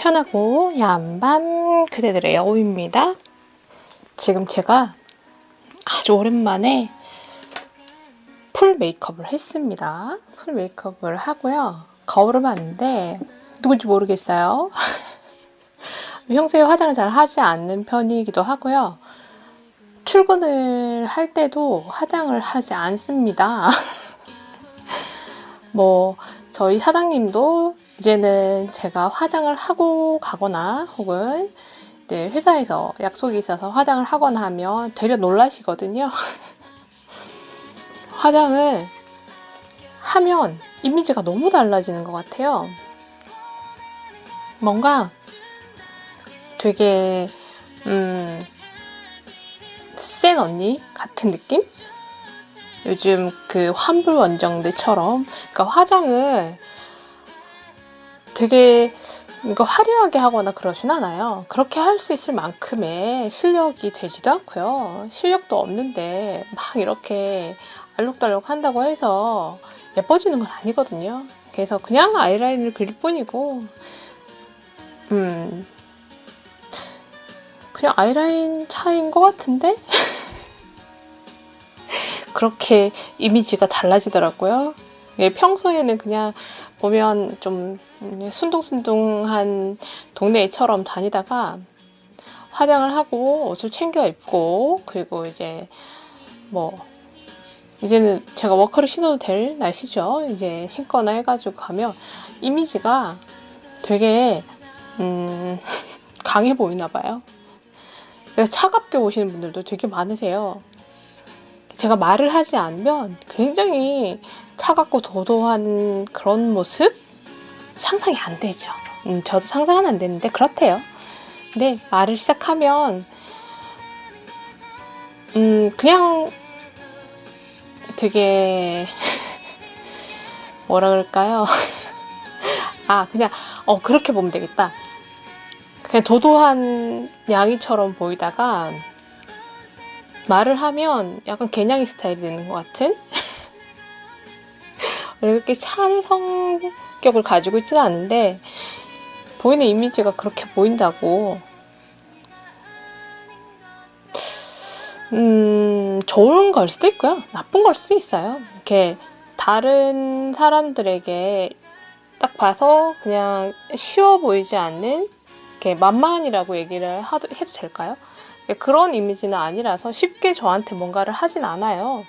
편하고 야한 그대들의 여우입니다. 지금 제가 아주 오랜만에 풀 메이크업을 했습니다. 풀 메이크업을 하고요. 거울을 봤는데 누군지 모르겠어요. 평소에 화장을 잘 하지 않는 편이기도 하고요. 출근을 할 때도 화장을 하지 않습니다. 저희 사장님도 이제는 제가 화장을 하고 가거나 혹은 이제 회사에서 약속이 있어서 화장을 하거나 하면 되려 놀라시거든요. 화장을 하면 이미지가 너무 달라지는 것 같아요. 뭔가 되게 센 언니 같은 느낌? 요즘 그 환불 원정대처럼, 그러니까 화장을 되게 화려하게 하거나 그러진 않아요. 그렇게 할 수 있을 만큼의 실력이 되지도 않고요. 실력도 없는데 막 이렇게 알록달록 한다고 해서 예뻐지는 건 아니거든요. 그래서 그냥 아이라인을 그릴 뿐이고, 그냥 아이라인 차이인 것 같은데? 그렇게 이미지가 달라지더라고요. 평소에는 그냥 보면 좀 순둥순둥한 동네처럼 다니다가 화장을 하고 옷을 챙겨 입고, 그리고 이제는 제가 워커를 신어도 될 날씨죠. 이제 신거나 해가지고 가면 이미지가 되게 강해 보이나 봐요. 그래서 차갑게 오시는 분들도 되게 많으세요. 제가 말을 하지 않으면 굉장히 차갑고 도도한 그런 모습? 상상이 안 되죠. 저도 상상은 안 되는데 그렇대요. 근데 말을 시작하면 그냥 되게 뭐라 그럴까요? 그냥 그렇게 보면 되겠다. 그냥 도도한 양이처럼 보이다가 말을 하면 약간 개냥이 스타일이 되는 것 같은? 그렇게 찬 성격을 가지고 있지는 않은데 보이는 이미지가 그렇게 보인다고. 좋은 걸 수도 있고요. 나쁜 걸 수도 있어요. 이렇게 다른 사람들에게 딱 봐서 그냥 쉬워 보이지 않는, 이렇게 만만이라고 얘기를 해도 될까요? 그런 이미지는 아니라서 쉽게 저한테 뭔가를 하진 않아요.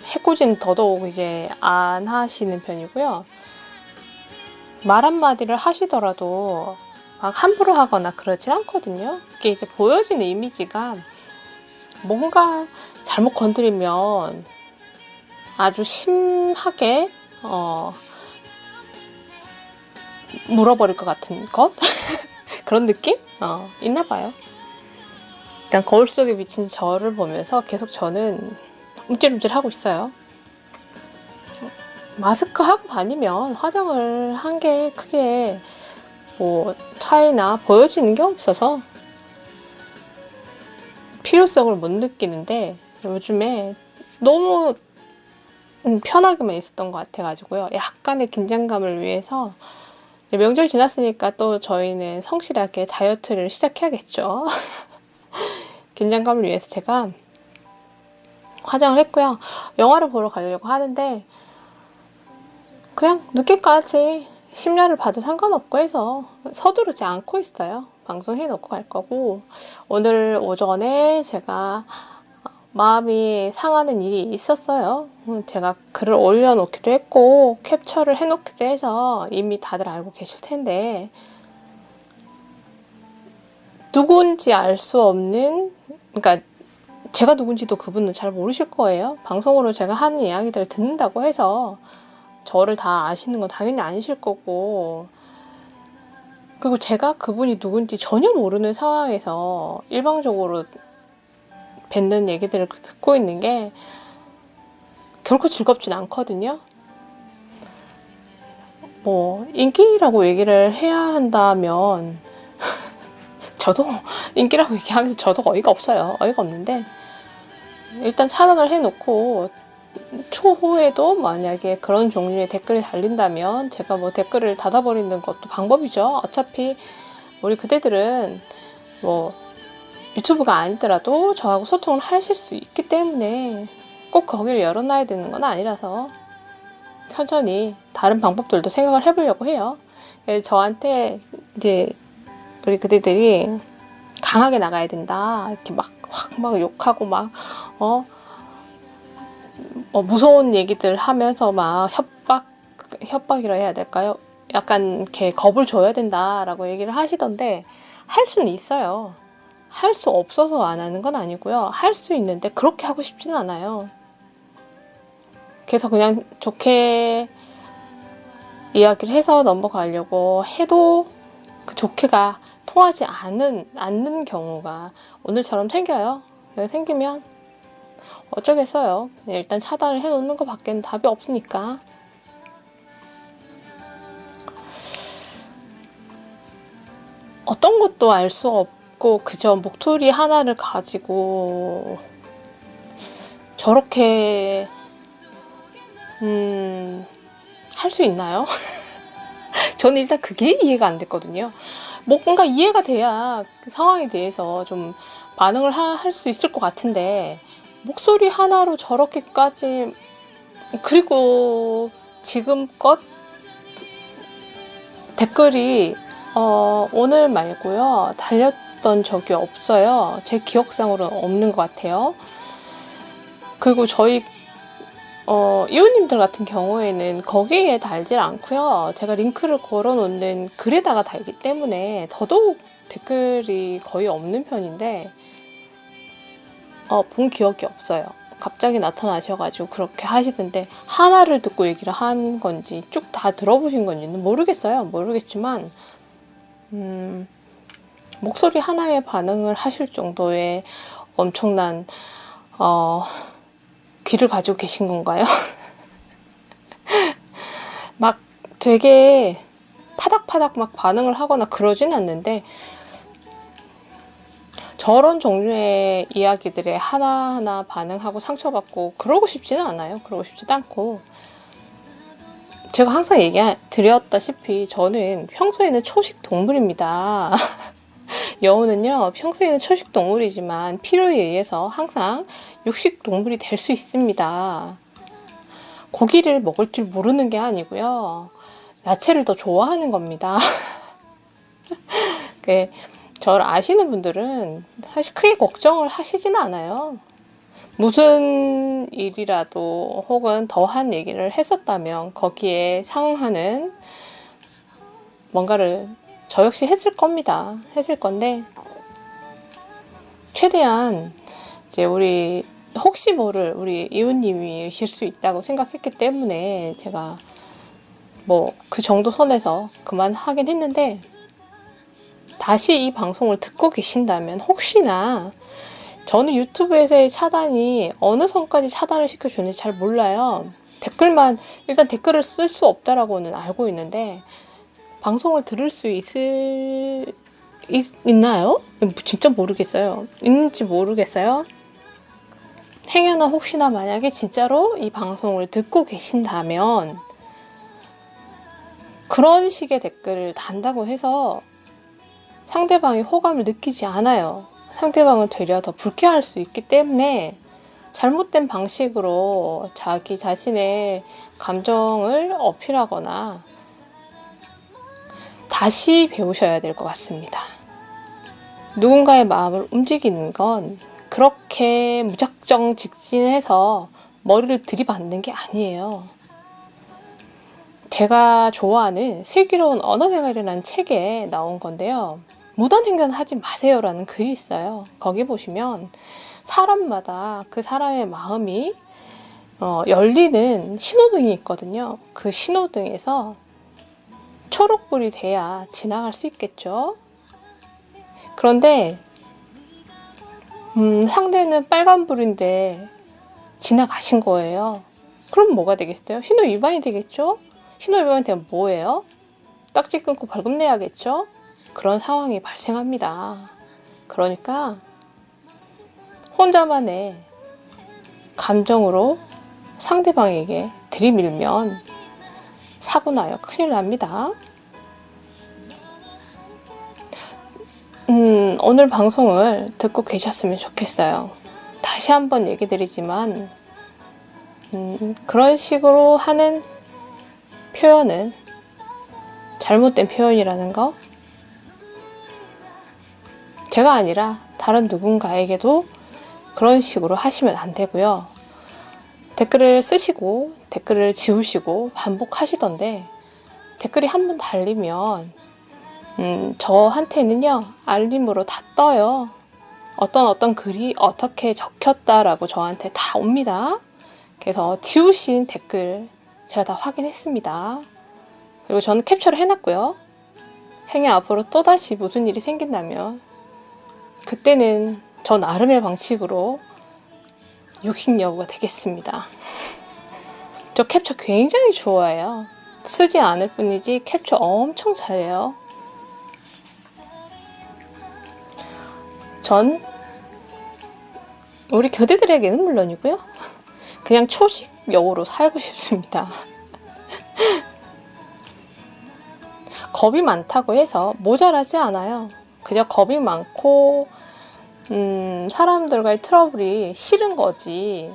해코지는 더더욱 이제 안 하시는 편이고요. 말 한마디를 하시더라도 막 함부로 하거나 그러진 않거든요. 이게 이제 보여지는 이미지가 뭔가 잘못 건드리면 아주 심하게 물어버릴 것 같은 것? 그런 느낌? 있나 봐요. 일단 거울 속에 비친 저를 보면서 계속 저는 움찔움찔 하고 있어요. 마스크 하고 다니면 화장을 한 게 크게 차이나 보여지는 게 없어서 필요성을 못 느끼는데, 요즘에 너무 편하게만 있었던 것 같아가지고요. 약간의 긴장감을 위해서 명절 지났으니까 또 저희는 성실하게 다이어트를 시작해야겠죠. 긴장감을 위해서 제가 화장을 했고요. 영화를 보러 가려고 하는데 그냥 늦게까지 심야를 봐도 상관없고 해서 서두르지 않고 있어요. 방송해 놓고 갈 거고, 오늘 오전에 제가 마음이 상하는 일이 있었어요. 제가 글을 올려놓기도 했고 캡처를 해놓기도 해서 이미 다들 알고 계실 텐데, 누군지 알 수 없는, 그러니까 제가 누군지도 그분은 잘 모르실 거예요. 방송으로 제가 하는 이야기들을 듣는다고 해서 저를 다 아시는 건 당연히 아니실 거고, 그리고 제가 그분이 누군지 전혀 모르는 상황에서 일방적으로 뱉는 얘기들을 듣고 있는 게 결코 즐겁진 않거든요. 인기라고 얘기를 해야 한다면 저도 인기라고 얘기하면서 저도 어이가 없어요. 어이가 없는데 일단 차단을 해놓고 초호에도 만약에 그런 종류의 댓글이 달린다면 제가 뭐 댓글을 닫아버리는 것도 방법이죠. 어차피 우리 그대들은 뭐 유튜브가 아니더라도 저하고 소통을 하실 수 있기 때문에 꼭 거기를 열어놔야 되는 건 아니라서 천천히 다른 방법들도 생각을 해보려고 해요. 저한테 이제 우리 그대들이 강하게 나가야 된다 이렇게 막 욕하고 막 무서운 얘기들 하면서 막 협박이라 해야 될까요? 약간 이렇게 겁을 줘야 된다라고 얘기를 하시던데 할 수는 있어요. 할 수 없어서 안 하는 건 아니고요. 할 수 있는데 그렇게 하고 싶진 않아요. 그래서 그냥 좋게 이야기를 해서 넘어가려고 해도 그 좋게가 통하지 않는 경우가 오늘처럼 생겨요. 생기면 어쩌겠어요. 일단 차단을 해놓는 것밖에는 답이 없으니까. 어떤 것도 알 수 없고 그저 목소리 하나를 가지고 저렇게 할 수 있나요? 저는 일단 그게 이해가 안 됐거든요. 뭔가 이해가 돼야 그 상황에 대해서 좀 반응을 할 수 있을 것 같은데 목소리 하나로 저렇게까지. 그리고 지금껏 댓글이 오늘 말고요 달렸던 적이 없어요. 제 기억상으로는 없는 것 같아요. 그리고 저희 이웃님들 같은 경우에는 거기에 달질 않고요. 제가 링크를 걸어놓는 글에다가 달기 때문에 더더욱 댓글이 거의 없는 편인데 본 기억이 없어요. 갑자기 나타나셔가지고 그렇게 하시던데 하나를 듣고 얘기를 한 건지 쭉 다 들어보신 건지는 모르겠어요. 모르겠지만 목소리 하나에 반응을 하실 정도의 엄청난 귀를 가지고 계신 건가요? 막 되게 파닥파닥 막 반응을 하거나 그러진 않는데 저런 종류의 이야기들에 하나하나 반응하고 상처받고 그러고 싶지는 않아요. 그러고 싶지도 않고 제가 항상 드렸다시피 저는 평소에는 초식 동물입니다. 여우는요 평소에는 초식 동물이지만 필요에 의해서 항상 육식 동물이 될 수 있습니다. 고기를 먹을 줄 모르는 게 아니고요. 야채를 더 좋아하는 겁니다. 저를 아시는 분들은 사실 크게 걱정을 하시지는 않아요. 무슨 일이라도 혹은 더한 얘기를 했었다면 거기에 상응하는 뭔가를 저 역시 했을 겁니다. 했을 건데 최대한 이제 우리 혹시 모를 우리 이웃님이실 수 있다고 생각했기 때문에 제가 뭐 그 정도 선에서 그만하긴 했는데 다시 이 방송을 듣고 계신다면 혹시나 저는 유튜브에서의 차단이 어느 선까지 차단을 시켜주는지 잘 몰라요. 일단 댓글을 쓸 수 없다라고는 알고 있는데 방송을 들을 수 있나요? 진짜 모르겠어요. 있는지 모르겠어요. 행여나 혹시나 만약에 진짜로 이 방송을 듣고 계신다면 그런 식의 댓글을 단다고 해서 상대방이 호감을 느끼지 않아요. 상대방은 되려 더 불쾌할 수 있기 때문에 잘못된 방식으로 자기 자신의 감정을 어필하거나 다시 배우셔야 될 것 같습니다. 누군가의 마음을 움직이는 건 그렇게 무작정 직진해서 머리를 들이받는 게 아니에요. 제가 좋아하는 슬기로운 언어생활이라는 책에 나온 건데요. 무단횡단 하지 마세요라는 글이 있어요. 거기 보시면 사람마다 그 사람의 마음이 열리는 신호등이 있거든요. 그 신호등에서 초록불이 돼야 지나갈 수 있겠죠. 그런데 상대는 빨간불인데 지나가신 거예요. 그럼 뭐가 되겠어요? 신호 위반이 되겠죠? 신호 위반이 되면 뭐예요? 딱지 끊고 벌금 내야겠죠? 그런 상황이 발생합니다. 그러니까 혼자만의 감정으로 상대방에게 들이밀면 사고 나요. 큰일 납니다. 오늘 방송을 듣고 계셨으면 좋겠어요. 다시 한번 얘기 드리지만 그런 식으로 하는 표현은 잘못된 표현이라는 거, 제가 아니라 다른 누군가에게도 그런 식으로 하시면 안 되고요. 댓글을 쓰시고 댓글을 지우시고 반복하시던데, 댓글이 한 번 달리면 저한테는요 알림으로 다 떠요. 어떤 글이 어떻게 적혔다라고 저한테 다 옵니다. 그래서 지우신 댓글 제가 다 확인했습니다. 그리고 저는 캡처를 해놨고요. 행여 앞으로 또다시 무슨 일이 생긴다면 그때는 저 나름의 방식으로 육식 여부가 되겠습니다. 저 캡처 굉장히 좋아해요. 쓰지 않을 뿐이지 캡처 엄청 잘해요. 전 우리 교대들에게는 물론이고요. 그냥 초식 여우로 살고 싶습니다. 겁이 많다고 해서 모자라지 않아요. 그저 겁이 많고 사람들과의 트러블이 싫은 거지,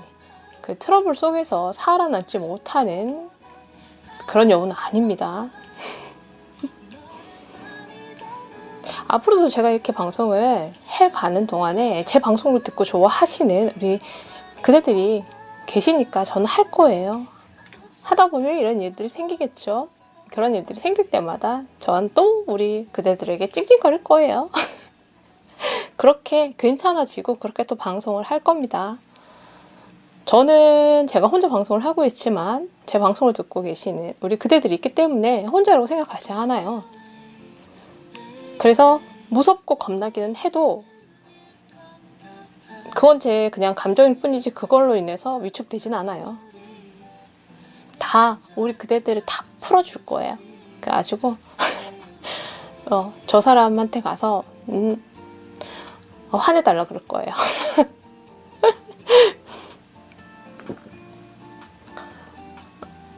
그 트러블 속에서 살아남지 못하는 그런 여우는 아닙니다. 앞으로도 제가 이렇게 방송을 해가는 동안에 제 방송을 듣고 좋아하시는 우리 그대들이 계시니까 저는 할 거예요. 하다 보면 이런 일들이 생기겠죠. 그런 일들이 생길 때마다 전 또 우리 그대들에게 찡찡거릴 거예요. 그렇게 괜찮아지고 그렇게 또 방송을 할 겁니다. 저는 제가 혼자 방송을 하고 있지만 제 방송을 듣고 계시는 우리 그대들이 있기 때문에 혼자라고 생각하지 않아요. 그래서 무섭고 겁나기는 해도 그건 제 그냥 감정일 뿐이지 그걸로 인해서 위축되진 않아요. 다 우리 그대들을 다 풀어줄 거예요. 그래가지고 저 사람한테 가서 화내달라 그럴 거예요.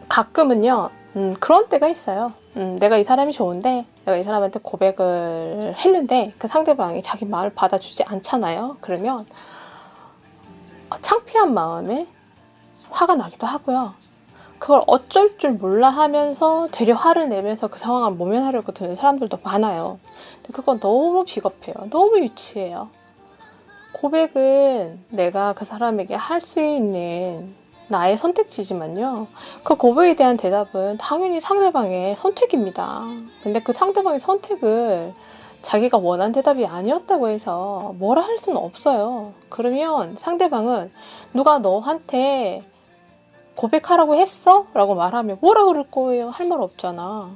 가끔은요 그런 때가 있어요. 내가 이 사람이 좋은데 내가 이 사람한테 고백을 했는데 그 상대방이 자기 마음을 받아주지 않잖아요. 그러면 창피한 마음에 화가 나기도 하고요. 그걸 어쩔 줄 몰라 하면서 되려 화를 내면서 그 상황을 모면하려고 드는 사람들도 많아요. 근데 그건 너무 비겁해요. 너무 유치해요. 고백은 내가 그 사람에게 할 수 있는 나의 선택지지만요. 그 고백에 대한 대답은 당연히 상대방의 선택입니다. 근데 그 상대방의 선택을 자기가 원한 대답이 아니었다고 해서 뭐라 할 수는 없어요. 그러면 상대방은 누가 너한테 고백하라고 했어? 라고 말하면 뭐라 그럴 거예요? 할 말 없잖아.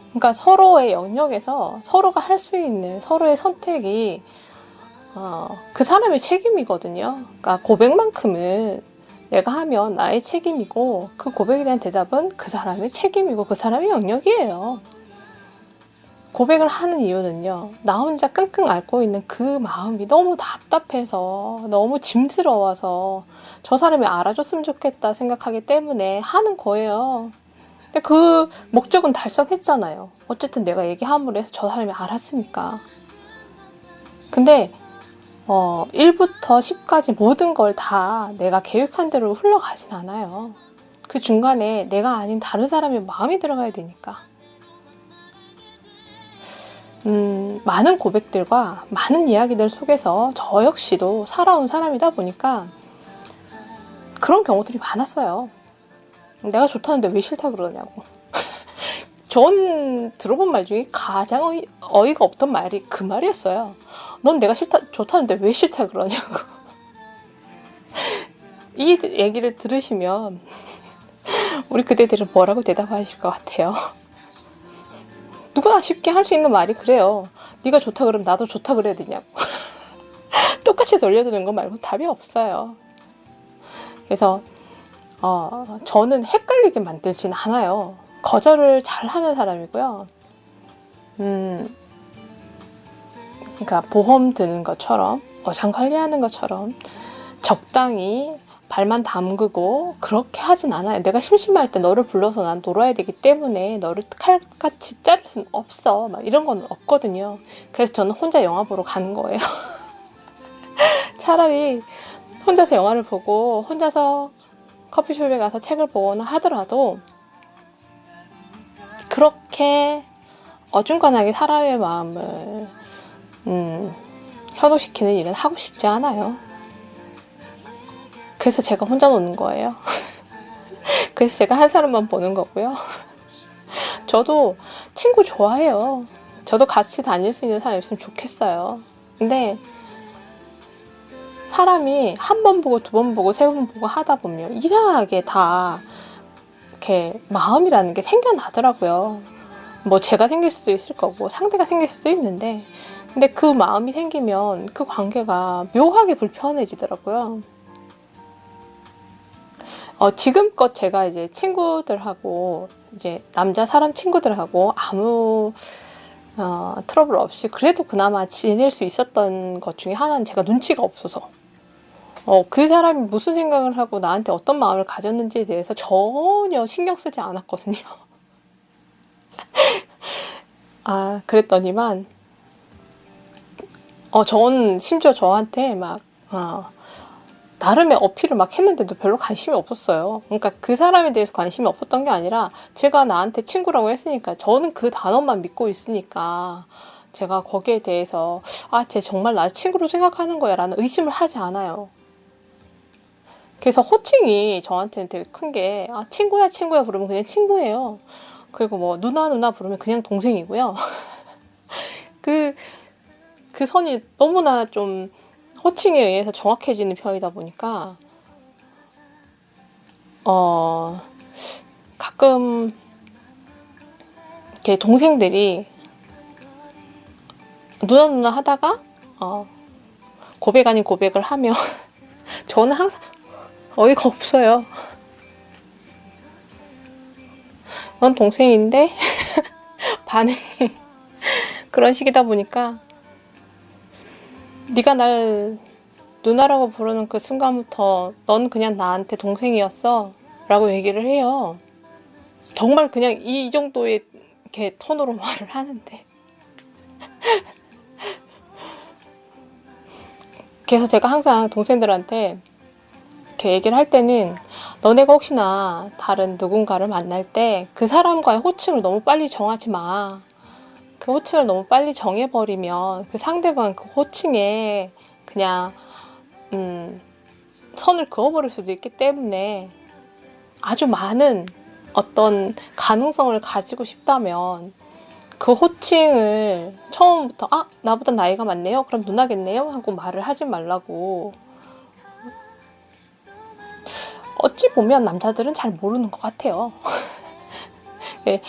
그러니까 서로의 영역에서 서로가 할 수 있는 서로의 선택이 그 사람의 책임이거든요. 그러니까 고백만큼은 내가 하면 나의 책임이고 그 고백에 대한 대답은 그 사람의 책임이고 그 사람의 영역이에요. 고백을 하는 이유는요, 나 혼자 끙끙 앓고 있는 그 마음이 너무 답답해서 너무 짐스러워서 저 사람이 알아줬으면 좋겠다 생각하기 때문에 하는 거예요. 근데 그 목적은 달성했잖아요. 어쨌든 내가 얘기함으로 해서 저 사람이 알았으니까. 근데 1부터 10까지 모든 걸 다 내가 계획한 대로 흘러가진 않아요. 그 중간에 내가 아닌 다른 사람의 마음이 들어가야 되니까. 많은 고백들과 많은 이야기들 속에서 저 역시도 살아온 사람이다 보니까 그런 경우들이 많았어요. 내가 좋다는데 왜 싫다 그러냐고. 전 들어본 말 중에 가장 어이가 없던 말이 그 말이었어요. 넌 내가 좋다는데 왜 싫다 그러냐고. 이 얘기를 들으시면 우리 그대들은 뭐라고 대답하실 것 같아요? 누구나 쉽게 할 수 있는 말이 그래요. 네가 좋다 그러면 나도 좋다 그래야 되냐고. 똑같이 돌려드는 거 말고 답이 없어요. 그래서 저는 헷갈리게 만들진 않아요. 거절을 잘하는 사람이고요. 그러니까 보험 드는 것처럼 어장 관리하는 것처럼 적당히 발만 담그고 그렇게 하진 않아요. 내가 심심할 때 너를 불러서 난 놀아야 되기 때문에 너를 칼같이 자를 수는 없어. 막 이런 건 없거든요. 그래서 저는 혼자 영화 보러 가는 거예요. 차라리 혼자서 영화를 보고 혼자서 커피숍에 가서 책을 보거나 하더라도 그렇게 어중간하게 사람의 마음을 현혹시키는 일은 하고 싶지 않아요. 그래서 제가 혼자 노는 거예요. 그래서 제가 한 사람만 보는 거고요. 저도 친구 좋아해요. 저도 같이 다닐 수 있는 사람이 있으면 좋겠어요. 근데 사람이 한 번 보고 두 번 보고 세 번 보고 하다 보면 이상하게 다 이렇게 마음이라는 게 생겨나더라고요. 뭐 제가 생길 수도 있을 거고 상대가 생길 수도 있는데, 근데 그 마음이 생기면 그 관계가 묘하게 불편해지더라고요. 지금껏 제가 이제 친구들하고, 이제 남자 사람 친구들하고 아무 트러블 없이 그래도 그나마 지낼 수 있었던 것 중에 하나는 제가 눈치가 없어서, 그 사람이 무슨 생각을 하고 나한테 어떤 마음을 가졌는지에 대해서 전혀 신경 쓰지 않았거든요. 그랬더니만 전 심지어 저한테 막 나름의 어필을 막 했는데도 별로 관심이 없었어요. 그러니까 그 사람에 대해서 관심이 없었던 게 아니라 제가 나한테 친구라고 했으니까, 저는 그 단어만 믿고 있으니까 제가 거기에 대해서 쟤 정말 나 친구로 생각하는 거야 라는 의심을 하지 않아요. 그래서 호칭이 저한테는 되게 큰 게, 친구야 친구야 부르면 그냥 친구예요. 그리고 뭐 누나 누나 부르면 그냥 동생이고요. 그 선이 너무나 좀 호칭에 의해서 정확해지는 편이다 보니까 가끔 제 동생들이 누나 누나 하다가 고백 아닌 고백을 하면 저는 항상 어이가 없어요. 넌 동생인데 반응이 그런 식이다 보니까, 네가 날 누나라고 부르는 그 순간부터 넌 그냥 나한테 동생이었어 라고 얘기를 해요. 정말 그냥 이 정도의 이렇게 톤으로 말을 하는데. 그래서 제가 항상 동생들한테 이렇게 얘기를 할 때는, 너네가 혹시나 다른 누군가를 만날 때 그 사람과의 호칭을 너무 빨리 정하지 마. 그 호칭을 너무 빨리 정해버리면 그 상대방 그 호칭에 그냥 선을 그어버릴 수도 있기 때문에, 아주 많은 어떤 가능성을 가지고 싶다면 그 호칭을 처음부터 나보다 나이가 많네요? 그럼 누나겠네요? 하고 말을 하지 말라고. 어찌 보면 남자들은 잘 모르는 것 같아요. 네,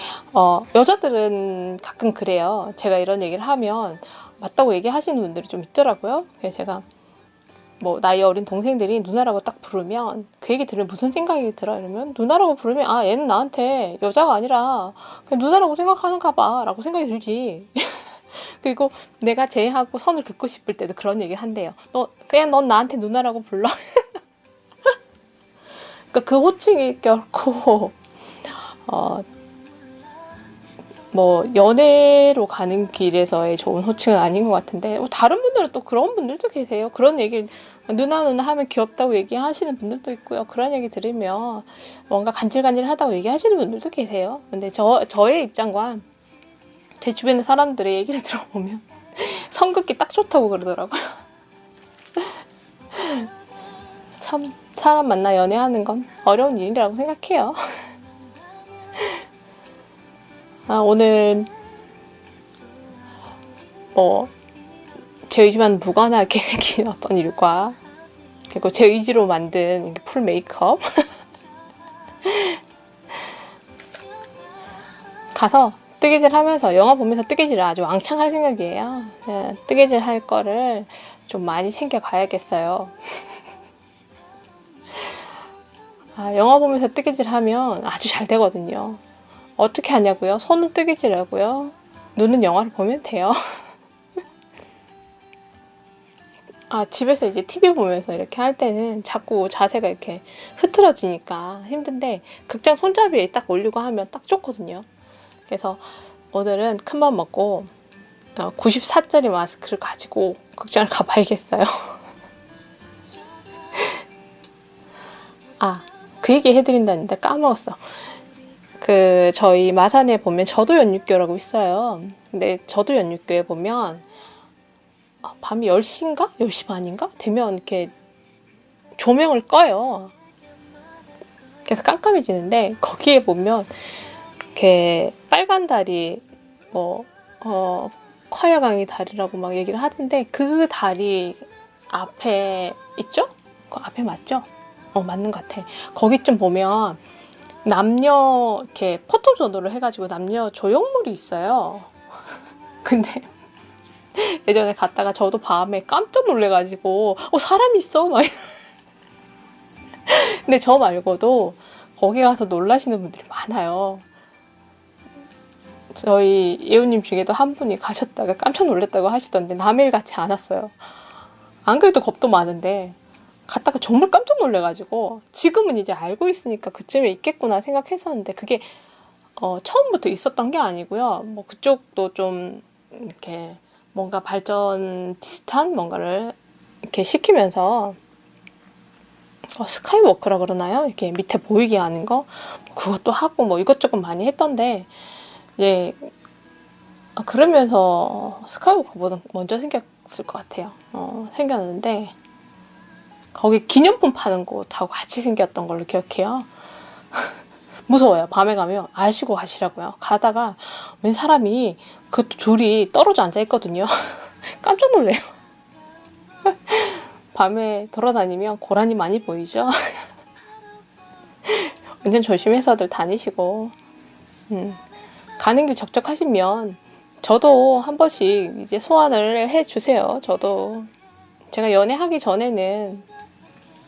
여자들은 가끔 그래요. 제가 이런 얘기를 하면 맞다고 얘기하시는 분들이 좀 있더라고요. 그래서 제가 뭐 나이 어린 동생들이 누나라고 딱 부르면 그 얘기 들으면 무슨 생각이 들어요? 이러면 누나라고 부르면 얘는 나한테 여자가 아니라 그냥 누나라고 생각하는가 봐 라고 생각이 들지. 그리고 내가 쟤하고 선을 긋고 싶을 때도 그런 얘기를 한대요. 그냥 넌 나한테 누나라고 불러. 그러니까 그 호칭이 결코 뭐 연애로 가는 길에서의 좋은 호칭은 아닌 것 같은데, 다른 분들은 또 그런 분들도 계세요. 그런 얘기를 누나 누나 하면 귀엽다고 얘기하시는 분들도 있고요. 그런 얘기 들으면 뭔가 간질간질하다고 얘기하시는 분들도 계세요. 근데 저의 입장과 제 주변의 사람들의 얘기를 들어보면 성긋기 딱 좋다고 그러더라고요. 참 사람 만나 연애하는 건 어려운 일이라고 생각해요. 오늘 뭐 제 의지만 무관하게 생긴 어떤 일과, 그리고 제 의지로 만든 풀 메이크업 가서 뜨개질 하면서, 영화 보면서 뜨개질을 아주 왕창 할 생각이에요. 뜨개질 할 거를 좀 많이 챙겨 가야겠어요. 영화 보면서 뜨개질 하면 아주 잘 되거든요. 어떻게 하냐고요? 손은 뜨개질하고요. 눈은 영화를 보면 돼요. 집에서 이제 TV 보면서 이렇게 할 때는 자꾸 자세가 이렇게 흐트러지니까 힘든데 극장 손잡이에 딱 올리고 하면 딱 좋거든요. 그래서 오늘은 큰맘 먹고 94짜리 마스크를 가지고 극장을 가봐야겠어요. 그 얘기 해드린다는데 까먹었어. 저희 마산에 보면 저도 연육교라고 있어요. 근데 저도 연육교에 보면 밤이 10시인가? 10시 반인가? 되면 이렇게 조명을 꺼요. 그래서 깜깜해지는데 거기에 보면 이렇게 빨간 다리 화야강이 다리라고 막 얘기를 하던데 그 다리 앞에 있죠? 그 앞에 맞죠? 맞는 것 같아. 거기 좀 보면 남녀 이렇게 포토존으로 해가지고 남녀 조형물이 있어요. 근데 예전에 갔다가 저도 밤에 깜짝 놀래가지고 사람 있어? 막 근데 저 말고도 거기 가서 놀라시는 분들이 많아요. 저희 예우님 중에도 한 분이 가셨다가 깜짝 놀랐다고 하시던데 남일 같지 않았어요. 안 그래도 겁도 많은데 갔다가 정말 깜짝 놀래가지고 지금은 이제 알고 있으니까 그쯤에 있겠구나 생각했었는데 그게 처음부터 있었던 게 아니고요. 뭐 그쪽도 좀 이렇게 뭔가 발전 비슷한 뭔가를 이렇게 시키면서 스카이워크라 그러나요? 이렇게 밑에 보이게 하는 거 그것도 하고 뭐 이것저것 많이 했던데 이제 그러면서 스카이워크보다 먼저 생겼을 것 같아요. 생겼는데 거기 기념품 파는 곳하고 같이 생겼던 걸로 기억해요. 무서워요. 밤에 가면 아시고 가시라고요. 가다가 웬 사람이 그 둘이 떨어져 앉아 있거든요. 깜짝 놀래요. 밤에 돌아다니면 고라니 많이 보이죠? 운전 조심해서들 다니시고 가는 길 적적하시면 저도 한 번씩 이제 소환을 해주세요. 저도 제가 연애하기 전에는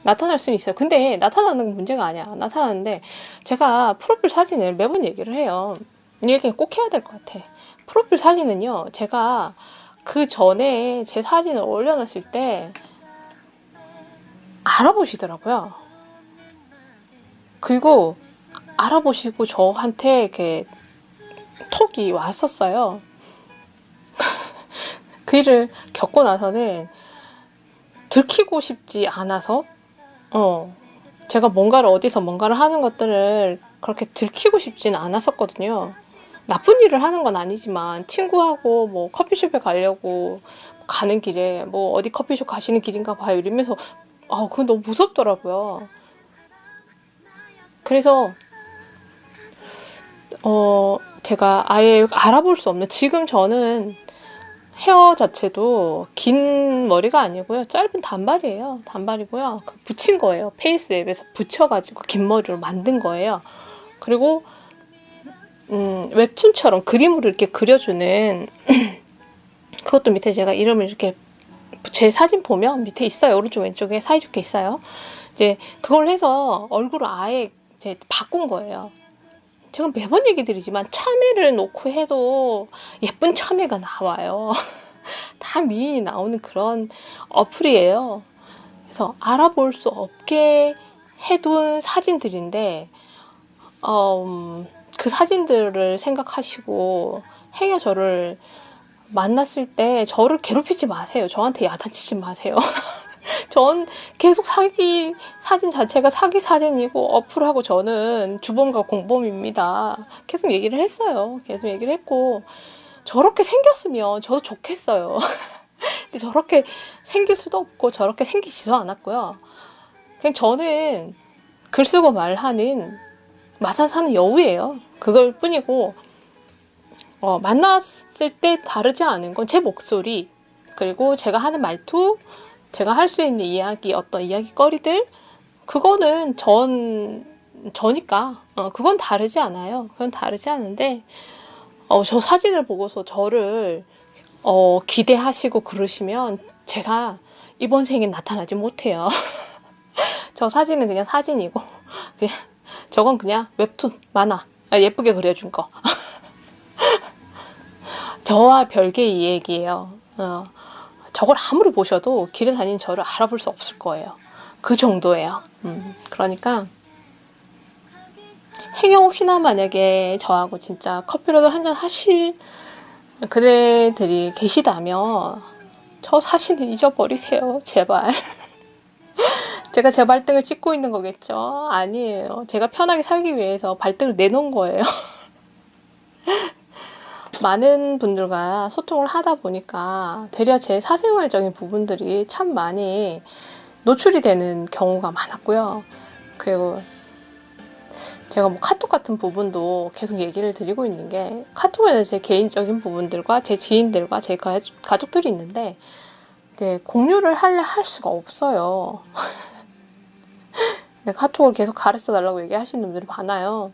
나타날 수는 있어요. 근데 나타나는 건 문제가 아니야. 나타나는데 제가 프로필 사진을 매번 얘기를 해요. 이 얘기는 꼭 해야 될 것 같아. 프로필 사진은요. 제가 그 전에 제 사진을 올려놨을 때 알아보시더라고요. 그리고 알아보시고 저한테 이렇게 톡이 왔었어요. 그 일을 겪고 나서는 들키고 싶지 않아서 제가 어디서 뭔가를 하는 것들을 그렇게 들키고 싶지는 않았었거든요. 나쁜 일을 하는 건 아니지만 친구하고 뭐 커피숍에 가려고 가는 길에 뭐 어디 커피숍 가시는 길인가 봐요 이러면서 그건 너무 무섭더라고요. 그래서 제가 아예 알아볼 수 없는 지금 저는 헤어 자체도 긴 머리가 아니고요. 짧은 단발이에요. 단발이고요. 붙인 거예요. 페이스 앱에서 붙여가지고 긴 머리로 만든 거예요. 그리고 웹툰처럼 그림으로 이렇게 그려주는 그것도 밑에 제가 이름을 이렇게 제 사진 보면 밑에 있어요. 오른쪽 왼쪽에 사이좋게 있어요. 이제 그걸 해서 얼굴을 아예 이제 바꾼 거예요. 제가 매번 얘기 드리지만 참외를 놓고 해도 예쁜 참외가 나와요. 다 미인이 나오는 그런 어플이에요. 그래서 알아볼 수 없게 해둔 사진들인데 그 사진들을 생각하시고 행여 저를 만났을 때 저를 괴롭히지 마세요. 저한테 야단치지 마세요. 전 계속 사기 사진 자체가 사기 사진이고 어플하고 저는 주범과 공범입니다. 계속 얘기를 했어요. 계속 얘기를 했고 저렇게 생겼으면 저도 좋겠어요. 근데 저렇게 생길 수도 없고 저렇게 생기지도 않았고요. 그냥 저는 글 쓰고 말하는 마산 사는 여우예요. 그걸 뿐이고 만났을 때 다르지 않은 건 제 목소리 그리고 제가 하는 말투 제가 할 수 있는 이야기 어떤 이야기거리들 그거는 저니까 그건 다르지 않아요. 그건 다르지 않은데 저 사진을 보고서 저를 기대하시고 그러시면 제가 이번 생에 나타나지 못해요. 저 사진은 그냥 사진이고 그냥 저건 그냥 웹툰 만화 예쁘게 그려준 거 저와 별개의 이 얘기예요. 저걸 아무리 보셔도 길에 다니는 저를 알아볼 수 없을 거예요. 그 정도예요. 그러니까 행여 혹시나 만약에 저하고 진짜 커피라도 한잔 하실 그대들이 계시다면 저 사진을 잊어버리세요. 제발. 제가 제 발등을 찍고 있는 거겠죠? 아니에요. 제가 편하게 살기 위해서 발등을 내놓은 거예요. 많은 분들과 소통을 하다 보니까 되려 제 사생활적인 부분들이 참 많이 노출이 되는 경우가 많았고요. 그리고 제가 뭐 카톡 같은 부분도 계속 얘기를 드리고 있는 게, 카톡에는 제 개인적인 부분들과 제 지인들과 제 가족들이 있는데 이제 공유를 할 수가 없어요. 카톡을 계속 가르쳐 달라고 얘기하시는 분들이 많아요.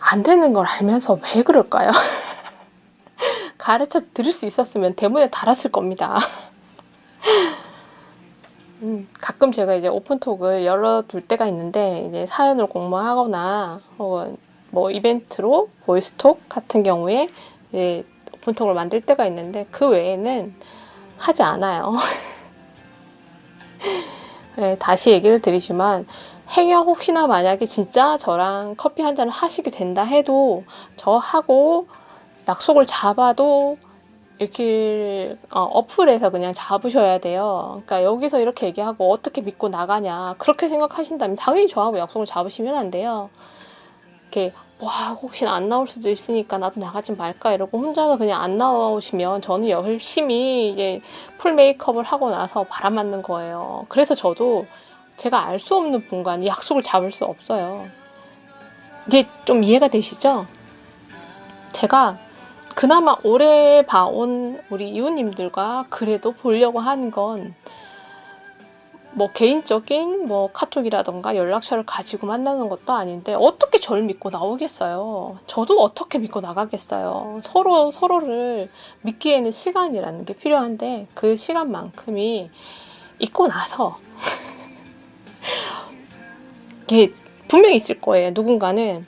안 되는 걸 알면서 왜 그럴까요? 가르쳐 드릴 수 있었으면 대문에 달았을 겁니다. 가끔 제가 이제 오픈톡을 열어둘 때가 있는데, 이제 사연을 공모하거나 혹은 뭐 이벤트로 보이스톡 같은 경우에 이제 오픈톡을 만들 때가 있는데, 그 외에는 하지 않아요. 네, 다시 얘기를 드리지만, 행여 혹시나 만약에 진짜 저랑 커피 한 잔을 하시게 된다 해도, 저하고 약속을 잡아도 이렇게 어플에서 그냥 잡으셔야 돼요. 그러니까 여기서 이렇게 얘기하고 어떻게 믿고 나가냐, 그렇게 생각하신다면 당연히 저하고 약속을 잡으시면 안 돼요. 이렇게 와, 혹시나 안 나올 수도 있으니까 나도 나가지 말까 이러고 혼자서 그냥 안 나오시면 저는 열심히 이제 풀 메이크업을 하고 나서 바람 맞는 거예요. 그래서 저도 제가 알 수 없는 분과 약속을 잡을 수 없어요. 이제 좀 이해가 되시죠? 제가 그나마 오래 봐온 우리 이웃님들과 그래도 보려고 하는 건 뭐 개인적인 뭐 카톡이라던가 연락처를 가지고 만나는 것도 아닌데, 어떻게 저를 믿고 나오겠어요? 저도 어떻게 믿고 나가겠어요? 서로를 믿기에는 시간이라는 게 필요한데, 그 시간만큼이 있고 나서 이게 분명히 있을 거예요. 누군가는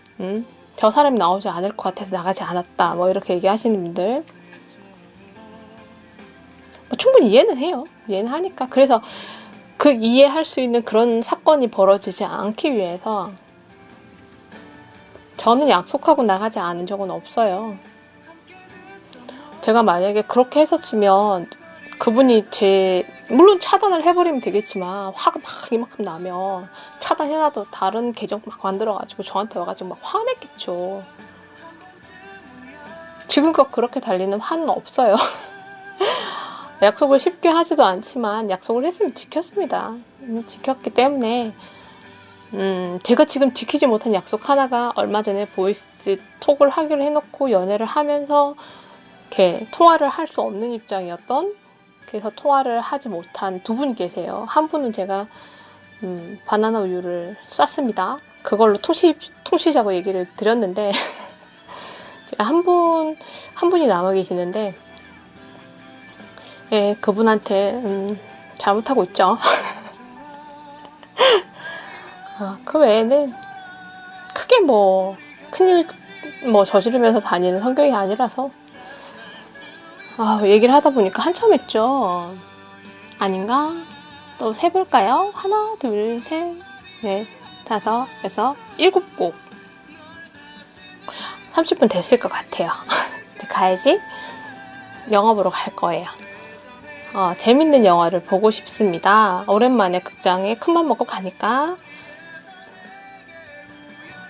저 사람이 나오지 않을 것 같아서 나가지 않았다, 뭐 이렇게 얘기하시는 분들 뭐 충분히 이해는 해요. 이해는 하니까. 그래서 그 이해할 수 있는 그런 사건이 벌어지지 않기 위해서 저는 약속하고 나가지 않은 적은 없어요. 제가 만약에 그렇게 했었으면 그분이 물론 차단을 해버리면 되겠지만, 화가 막 이만큼 나면 차단해라도 다른 계정 막 만들어가지고 저한테 와가지고 막 화냈겠죠. 지금껏 그렇게 달리는 화는 없어요. 약속을 쉽게 하지도 않지만 약속을 했으면 지켰습니다. 지켰기 때문에 제가 지금 지키지 못한 약속 하나가, 얼마 전에 보이스 톡을 하기로 해놓고 연애를 하면서 이렇게 통화를 할 수 없는 입장이었던, 그래서 통화를 하지 못한 두 분이 계세요. 한 분은 제가 바나나 우유를 쐈습니다. 그걸로 통시자고 얘기를 드렸는데 제가 한 분이 남아 계시는데, 예, 그분한테 잘못하고 있죠. 그 외에는 크게 뭐 큰일 저지르면서 다니는 성격이 아니라서. 얘기를 하다 보니까 한참 했죠. 아닌가? 또 세볼까요? 하나, 둘, 셋, 넷, 다섯, 여섯, 7곡. 30분 됐을 것 같아요. 이제 가야지. 영화 보러 갈 거예요. 재밌는 영화를 보고 싶습니다. 오랜만에 극장에 큰맘 먹고 가니까.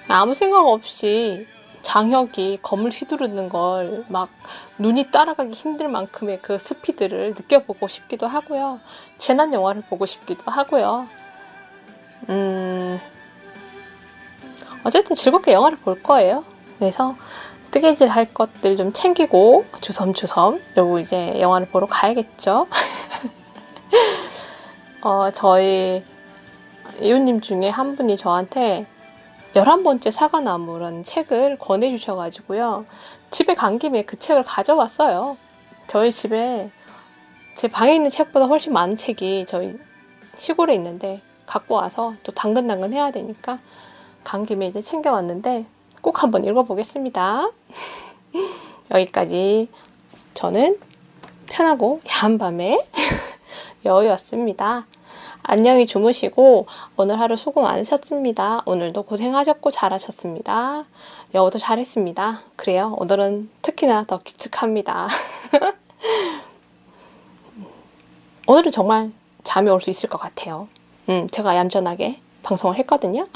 아무 생각 없이 장혁이 검을 휘두르는 걸 막 눈이 따라가기 힘들 만큼의 그 스피드를 느껴보고 싶기도 하고요. 재난 영화를 보고 싶기도 하고요. 어쨌든 즐겁게 영화를 볼 거예요. 그래서 뜨개질 할 것들 좀 챙기고 주섬주섬 그리고 이제 영화를 보러 가야겠죠. 저희 이웃님 중에 한 분이 저한테 11번째 사과나무라는 책을 권해주셔가지고요. 집에 간 김에 그 책을 가져왔어요. 저희 집에 제 방에 있는 책보다 훨씬 많은 책이 저희 시골에 있는데, 갖고 와서 또 당근당근 해야 되니까 간 김에 이제 챙겨왔는데 꼭 한번 읽어보겠습니다. 여기까지. 저는 편하고 야한 밤에 여우였습니다. 안녕히 주무시고 오늘 하루 수고 많으셨습니다. 오늘도 고생하셨고 잘하셨습니다. 여우도 잘했습니다. 그래요. 오늘은 특히나 더 기특합니다. 오늘은 정말 잠이 올 수 있을 것 같아요. 제가 얌전하게 방송을 했거든요.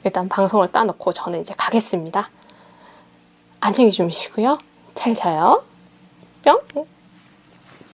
일단 방송을 따놓고 저는 이제 가겠습니다. 안녕히 주무시고요. 잘 자요. 뿅!